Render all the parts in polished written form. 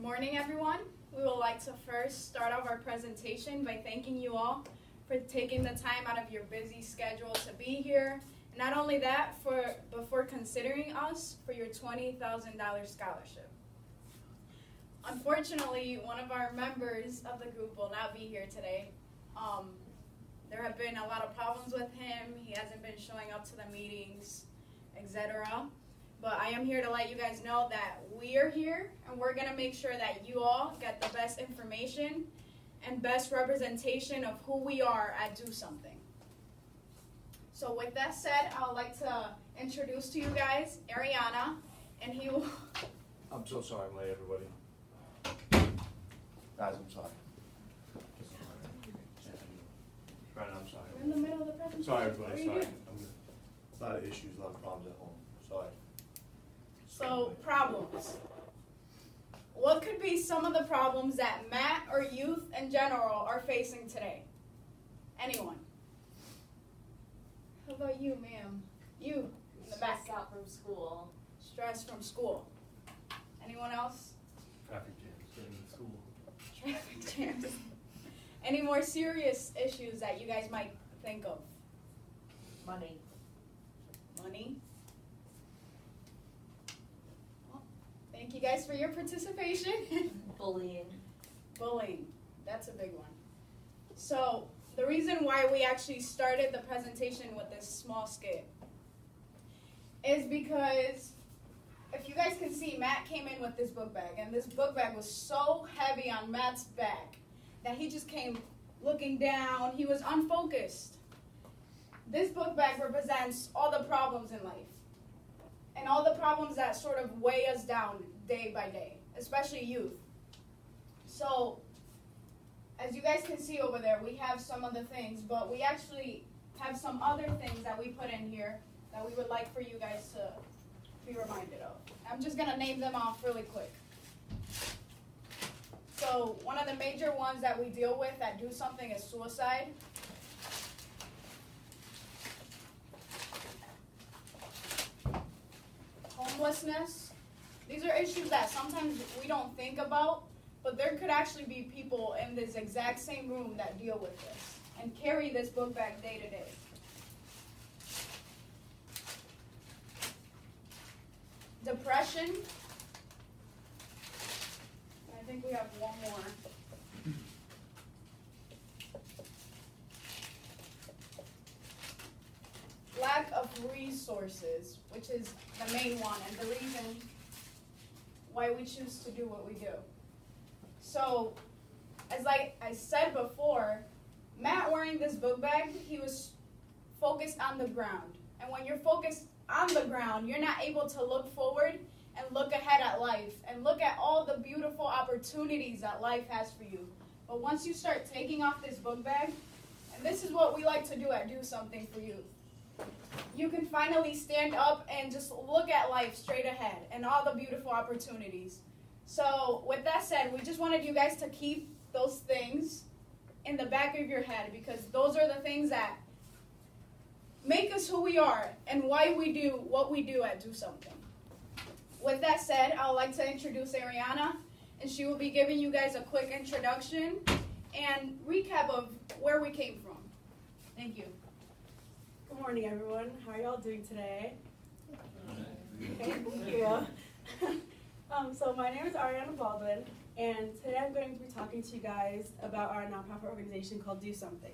Good morning, everyone. We would like to first start off our presentation by thanking you all for taking the time out of your busy schedule to be here. And not only that, but for considering us for your $20,000 scholarship. Unfortunately, one of our members of the group will not be here today. There have been a lot of problems with him. He hasn't been showing up to the meetings, etc. But I am here to let you guys know that we are here, and we're going to make sure that you all get the best information and best representation of who we are at Do Something. So with that said, I would like to introduce to you guys Arianna, and he will... I'm so sorry I'm late, everybody. Guys, I'm sorry. Brenda, I'm sorry. We're in the middle of the presentation. Sorry, everybody, sorry. I'm good. A lot of issues, a lot of problems at home. Sorry. So, problems. What could be some of the problems that Matt or youth in general are facing today? Anyone? How about you, ma'am? You, in the back. Stress out from school. Stress from school. Anyone else? Traffic jams, getting to school. Traffic jams. Any more serious issues that you guys might think of? Money. Money. Well, thank you guys for your participation. Bullying. Bullying. That's a big one. So, the reason why we actually started the presentation with this small skit is because if you guys can see, Matt came in with this book bag, and this book bag was so heavy on Matt's back that he just came looking down. He was unfocused. This book bag represents all the problems in life and all the problems that sort of weigh us down day by day, especially youth. So, as you guys can see over there, we have some of the things, but we actually have some other things that we put in here that we would like for you guys to be reminded of. I'm just going to name them off really quick. So one of the major ones that we deal with that Do Something is suicide. Homelessness. These are issues that sometimes we don't think about, but there could actually be people in this exact same room that deal with this and carry this book bag day to day. Depression. I think we have one more. Lack of resources, which is the main one and the reason why we choose to do what we do. So, as I said before, Matt wearing this book bag, he was focused on the ground. And when you're focused on the ground, you're not able to look forward and look ahead at life and look at all the beautiful opportunities that life has for you. But once you start taking off this book bag, and this is what we like to do at Do Something for You, you can finally stand up and just look at life straight ahead and all the beautiful opportunities. So with that said, we just wanted you guys to keep those things in the back of your head, because those are the things that make us who we are and why we do what we do at Do Something. With that said, I would like to introduce Arianna, and she will be giving you guys a quick introduction and recap of where we came from. Thank you. Good morning, everyone. How are y'all doing today? Okay, thank you. So my name is Arianna Baldwin, and today I'm going to be talking to you guys about our nonprofit organization called Do Something.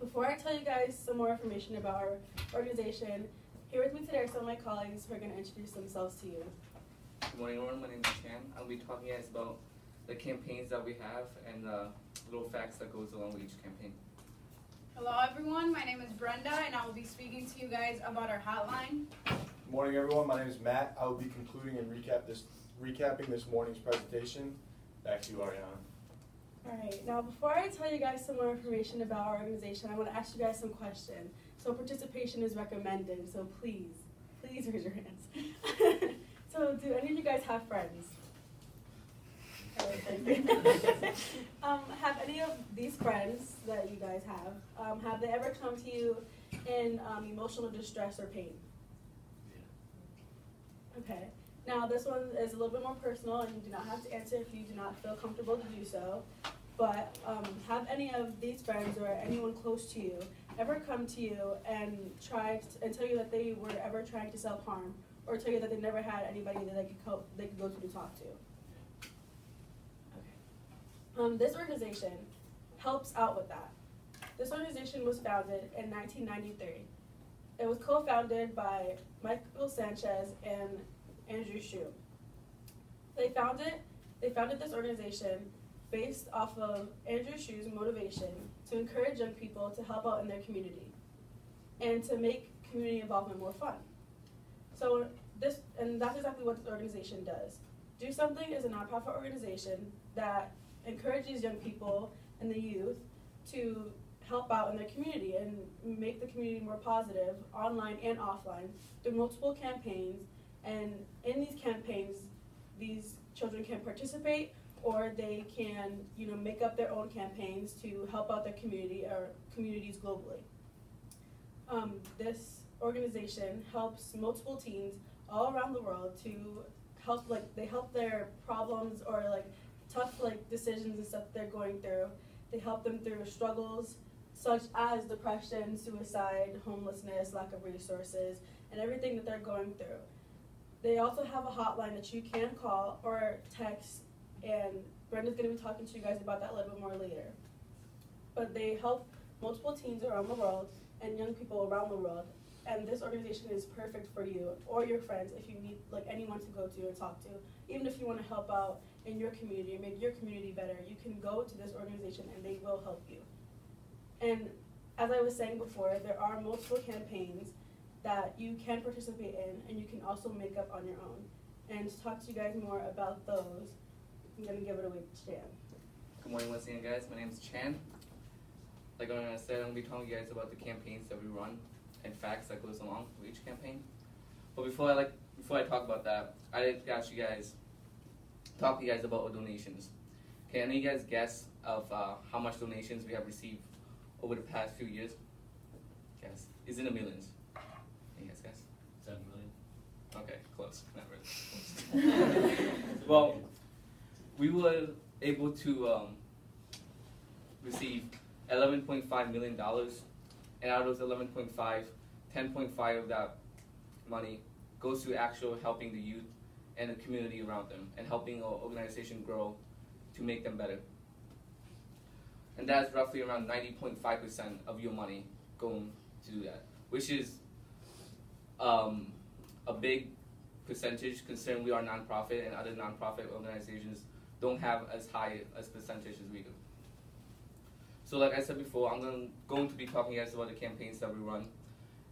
Before I tell you guys some more information about our organization, here with me today are some of my colleagues who are going to introduce themselves to you. Good morning, everyone. My name is Chan. I'll be talking to you guys about the campaigns that we have and the little facts that goes along with each campaign. Hello, everyone. My name is Brenda, and I will be speaking to you guys about our hotline. Good morning, everyone. My name is Matt. I will be concluding and recapping this morning's presentation. Back to you, Arianna. All right. Now, before I tell you guys some more information about our organization, I want to ask you guys some questions. So participation is recommended, so please raise your hands. So do any of you guys have friends? Have any of these friends that you guys have they ever come to you in emotional distress or pain? Yeah. Okay. Now, this one is a little bit more personal, and you do not have to answer if you do not feel comfortable to do so. But have any of these friends or anyone close to you ever come to you and tell you that they were ever trying to self-harm, or tell you that they never had anybody that they could go to talk to? Okay. This organization helps out with that. This organization was founded in 1993. It was co-founded by Michael Sanchez and Andrew Shue. They founded this organization based off of Andrew Shue's motivation to encourage young people to help out in their community and to make community involvement more fun. So that's exactly what this organization does. Do Something is a nonprofit organization that encourages young people and the youth to help out in their community and make the community more positive, online and offline, through multiple campaigns. And in these campaigns, these children can participate, or they can, make up their own campaigns to help out their community or communities globally. This organization helps multiple teens all around the world to help, they help their problems or tough decisions and stuff they're going through. They help them through struggles such as depression, suicide, homelessness, lack of resources, and everything that they're going through. They also have a hotline that you can call or text, and Brenda's going to be talking to you guys about that a little bit more later. But they help multiple teens around the world and young people around the world, and this organization is perfect for you or your friends if you need anyone to go to or talk to. Even if you want to help out in your community and make your community better, you can go to this organization and they will help you. And as I was saying before, there are multiple campaigns that you can participate in, and you can also make up on your own. And to talk to you guys more about those, I'm going to give it away to Chan. Good morning once again, guys. My name is Chan. Like Arianna said, I'm going to be telling you guys about the campaigns that we run and facts that goes along with each campaign. But before I talk about that, I'd like to talk to you guys about our donations. Can any of you guys guess of how much donations we have received over the past few years? Guess. It's in the millions. Can you guys guess? 7 million. Okay, close. Not really close. Well, we were able to receive $11.5 million, and out of those 11.5, 10.5 of that money goes to actual helping the youth and the community around them, and helping our organization grow to make them better. And that's roughly around 90.5% of your money going to do that, which is a big percentage considering we are nonprofit and other nonprofit organizations don't have as high as percentage as we do. So like I said before, I'm going to be talking to you guys about the campaigns that we run,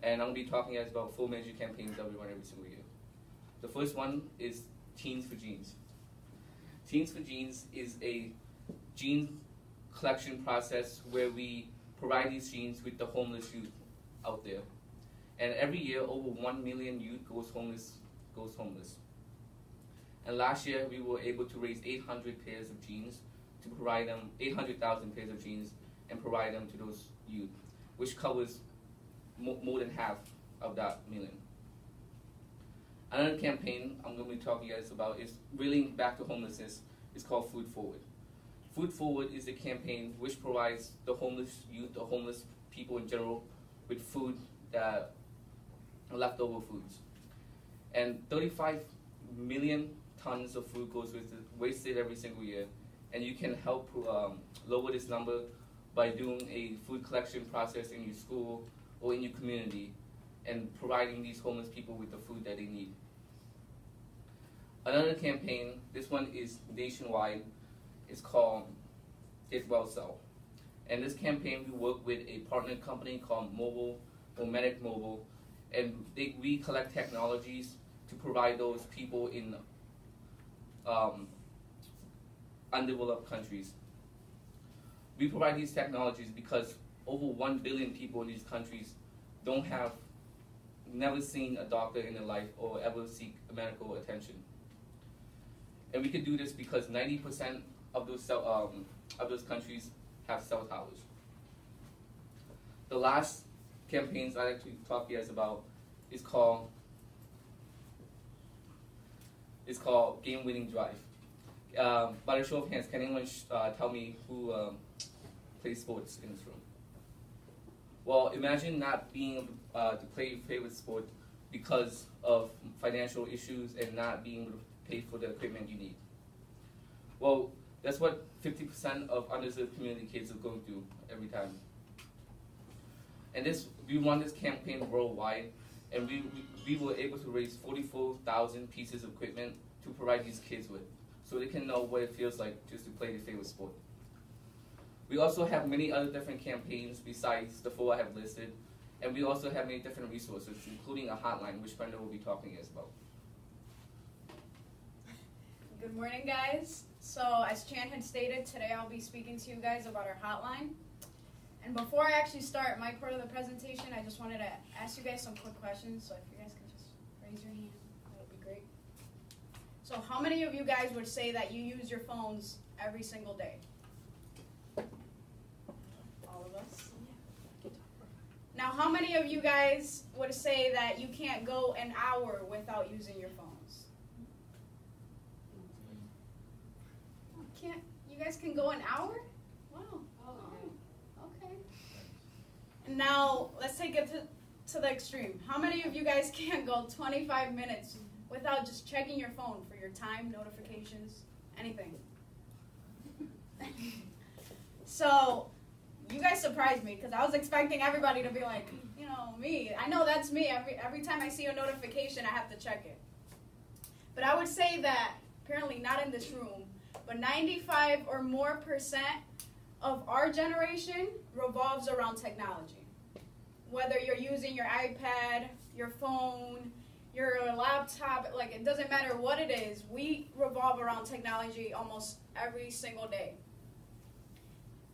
and I'm going to be talking to you guys about 4 major campaigns that we run every single year. The first one is Teens for Jeans. Teens for Jeans is a jean collection process where we provide these jeans with the homeless youth out there. And every year, over 1 million youth goes homeless. And last year, we were able to raise 800 pairs of jeans to provide them, 800,000 pairs of jeans, and provide them to those youth, which covers more than half of that million. Another campaign I'm going to be talking to you guys about is really back to homelessness. It's called Food Forward. Food Forward is a campaign which provides the homeless youth, the homeless people in general, with food that are leftover foods. And 35 million tons of food goes wasted every single year. And you can help lower this number by doing a food collection process in your school or in your community and providing these homeless people with the food that they need. Another campaign, this one is nationwide, it's called Get Well Sell. And this campaign, we work with a partner company called Medic Mobile, and we collect technologies to provide those people in undeveloped countries. We provide these technologies because over 1 billion people in these countries never seen a doctor in their life or ever seek medical attention. And we can do this because 90% of those countries have cell towers. The last campaigns I'd like to talk to you guys about is called is called Game Winning Drive. By the show of hands, can anyone tell me who plays sports in this room? Well, imagine not being able to play your favorite sport because of financial issues and not being able to pay for the equipment you need. Well, that's what 50% of underserved community kids are going through every time. And we run this campaign worldwide, and we were able to raise 44,000 pieces of equipment to provide these kids with, so they can know what it feels like just to play their favorite sport. We also have many other different campaigns besides the 4 I have listed, and we also have many different resources, including a hotline, which Brenda will be talking to us about. Good morning, guys. So, as Chan had stated, today I'll be speaking to you guys about our hotline. And before I actually start my part of the presentation, I just wanted to ask you guys some quick questions. So if you guys can just raise your hand, that would be great. So how many of you guys would say that you use your phones every single day? All of us? Now, how many of you guys would say that you can't go an hour without using your phones? You guys can go an hour? Wow. Okay. And now, let's take it to the extreme. How many of you guys can't go 25 minutes without just checking your phone for your time, notifications, anything? So, you guys surprised me because I was expecting everybody to be like, me. I know that's me. Every time I see a notification, I have to check it. But I would say that, apparently not in this room, but 95 or more % of our generation revolves around technology. Whether you're using your iPad, your phone, your laptop, it doesn't matter what it is, we revolve around technology almost every single day.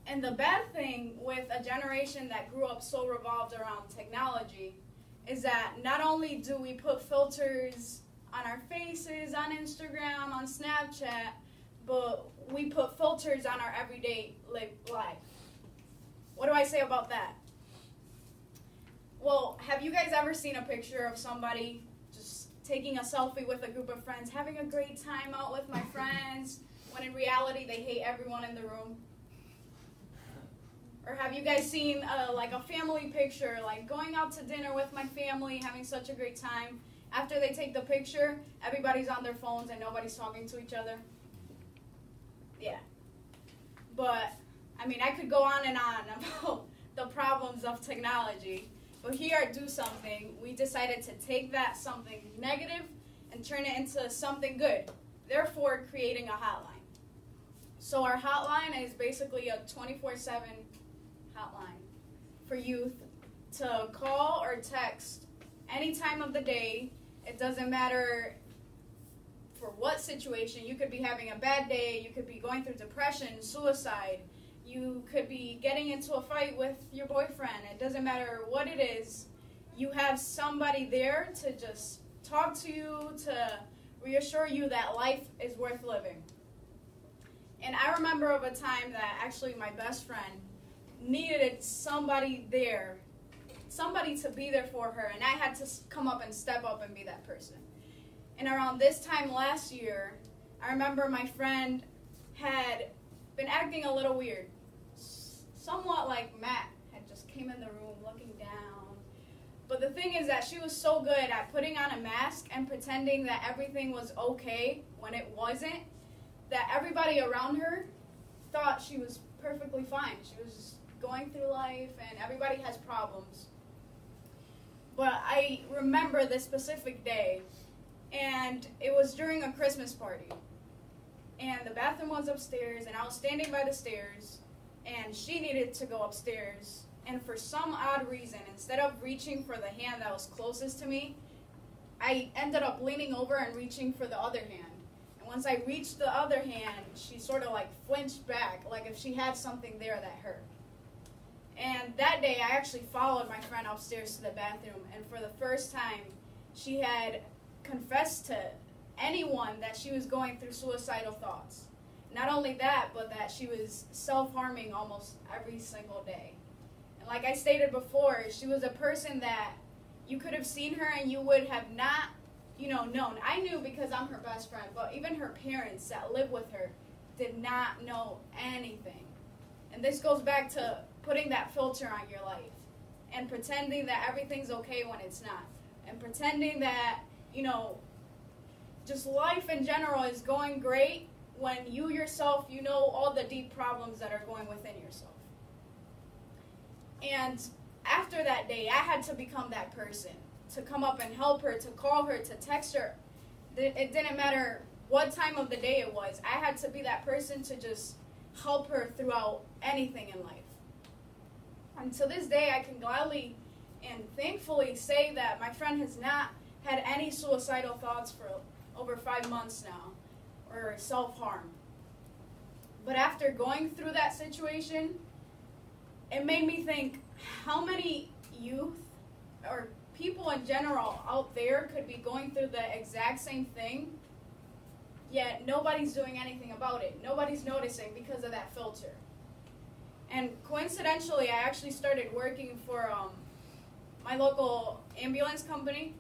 And the bad thing with a generation that grew up so revolved around technology is that not only do we put filters on our faces, on Instagram, on Snapchat, but we put filters on our everyday life. What do I say about that? Well, have you guys ever seen a picture of somebody just taking a selfie with a group of friends, having a great time out with my friends, when in reality they hate everyone in the room? Or have you guys seen a family picture, going out to dinner with my family, having such a great time? After they take the picture, everybody's on their phones and nobody's talking to each other? Yeah. But, I could go on and on about the problems of technology. But here at Do Something, we decided to take that something negative and turn it into something good, therefore creating a hotline. So our hotline is basically a 24/7 hotline for youth to call or text any time of the day. It doesn't matter for what situation. You could be having a bad day, you could be going through depression, suicide, you could be getting into a fight with your boyfriend. It doesn't matter what it is. You have somebody there to just talk to you, to reassure you that life is worth living. And I remember of a time that actually my best friend needed somebody there, somebody to be there for her, and I had to come up and step up and be that person. And around this time last year, I remember my friend had been acting a little weird, somewhat like Matt had just came in the room looking down. But the thing is that she was so good at putting on a mask and pretending that everything was okay when it wasn't, that everybody around her thought she was perfectly fine. She was just going through life, and everybody has problems. But I remember this specific day, and it was during a Christmas party. And the bathroom was upstairs, and I was standing by the stairs, and she needed to go upstairs. And for some odd reason, instead of reaching for the hand that was closest to me, I ended up leaning over and reaching for the other hand. And once I reached the other hand, she sort of flinched back, like if she had something there that hurt. And that day, I actually followed my friend upstairs to the bathroom, and for the first time, she had confessed to anyone that she was going through suicidal thoughts. Not only that, but that she was self-harming almost every single day. And like I stated before, she was a person that you could have seen her and you would have not known. I knew because I'm her best friend, but even her parents that live with her did not know anything. And this goes back to putting that filter on your life and pretending that everything's okay when it's not. And pretending that, just life in general is going great when you yourself, all the deep problems that are going within yourself. And after that day, I had to become that person, to come up and help her, to call her, to text her. It didn't matter what time of the day it was. I had to be that person to just help her throughout anything in life. And to this day, I can gladly and thankfully say that my friend has not had any suicidal thoughts for over 5 months now, or self-harm. But after going through that situation, it made me think how many youth or people in general out there could be going through the exact same thing, yet nobody's doing anything about it. Nobody's noticing because of that filter. And coincidentally, I actually started working for my local ambulance company.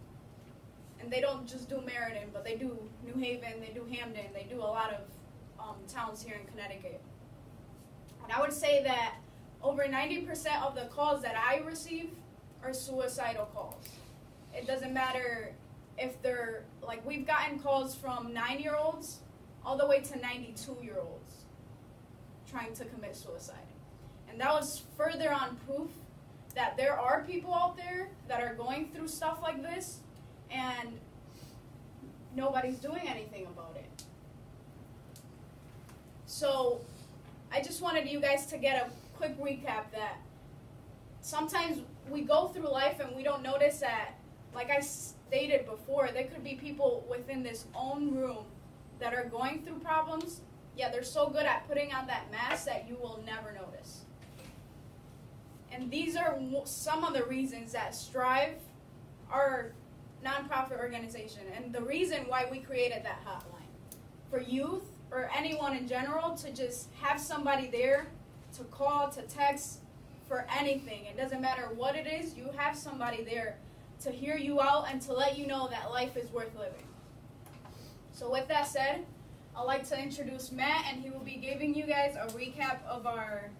And they don't just do Meriden, but they do New Haven, they do Hamden, they do a lot of towns here in Connecticut. And I would say that over 90% of the calls that I receive are suicidal calls. It doesn't matter if they're, we've gotten calls from 9-year-olds all the way to 92-year-olds trying to commit suicide. And that was further on proof that there are people out there that are going through stuff like this, and nobody's doing anything about it. So I just wanted you guys to get a quick recap that sometimes we go through life and we don't notice that, like I stated before, there could be people within this own room that are going through problems, yet they're so good at putting on that mask that you will never notice. And these are some of the reasons that Strive, our nonprofit organization, and the reason why we created that hotline for youth or anyone in general to just have somebody there to call, to text, for anything. It doesn't matter what it is, you have somebody there to hear you out and to let you know that life is worth living. So with that said, I'd like to introduce Matt, and he will be giving you guys a recap of our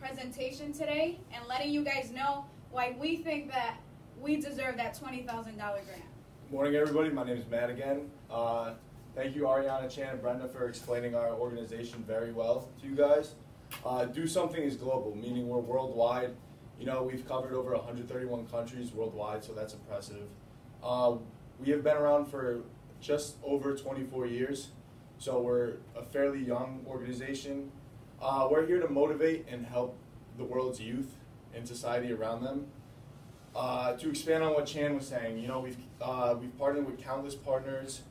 presentation today and letting you guys know why we think that we deserve that $20,000 grant. Good morning, everybody. My name is Matt again. Thank you, Arianna, Chan, and Brenda, for explaining our organization very well to you guys. Do Something is global, meaning we're worldwide. We've covered over 131 countries worldwide, so that's impressive. We have been around for just over 24 years, so we're a fairly young organization. We're here to motivate and help the world's youth and society around them. To expand on what Chan was saying, we've partnered with countless partners.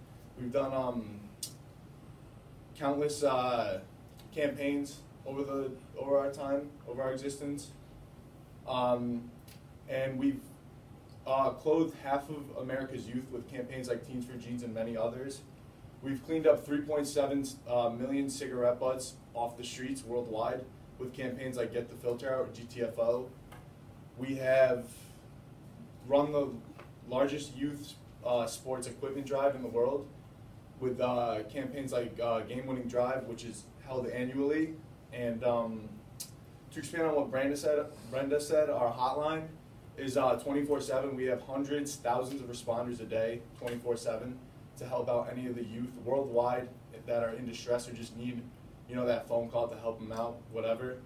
We've done countless campaigns over our existence, and we've clothed half of America's youth with campaigns like Teens for Jeans and many others. We've cleaned up 3.7 million cigarette butts off the streets worldwide with campaigns like Get the Filter Out or GTFO. We have run the largest youth sports equipment drive in the world with campaigns like Game Winning Drive, which is held annually. And to expand on what Brenda said, our hotline is 24/7. We have hundreds, thousands of responders a day, 24/7, to help out any of the youth worldwide that are in distress or just need, that phone call to help them out, whatever.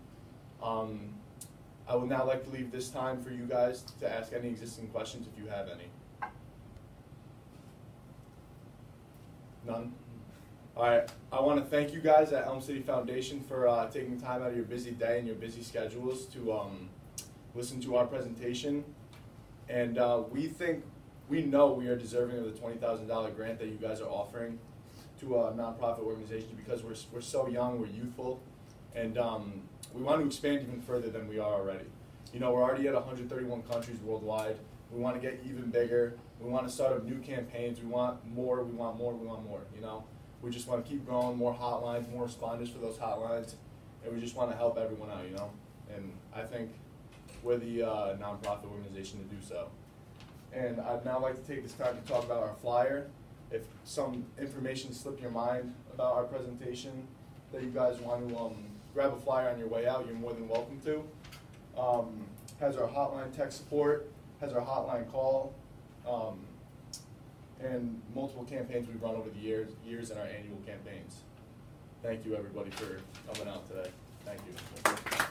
I would now like to leave this time for you guys to ask any existing questions if you have any. None? All right, I want to thank you guys at Elm City Foundation for taking time out of your busy day and your busy schedules to listen to our presentation. And we know we are deserving of the $20,000 grant that you guys are offering to a nonprofit organization because we're so young, we're youthful, and we want to expand even further than we are already. We're already at 131 countries worldwide. We want to get even bigger. We want to start up new campaigns. We want more, we want more, we want more, We just want to keep growing, more hotlines, more responders for those hotlines, and we just want to help everyone out, And I think we're the nonprofit organization to do so. And I'd now like to take this time to talk about our flyer. If some information slipped your mind about our presentation that you guys want to grab a flyer on your way out, you're more than welcome to. Has our hotline text support, has our hotline call, and multiple campaigns we've run over the years in our annual campaigns. Thank you everybody for coming out today. Thank you.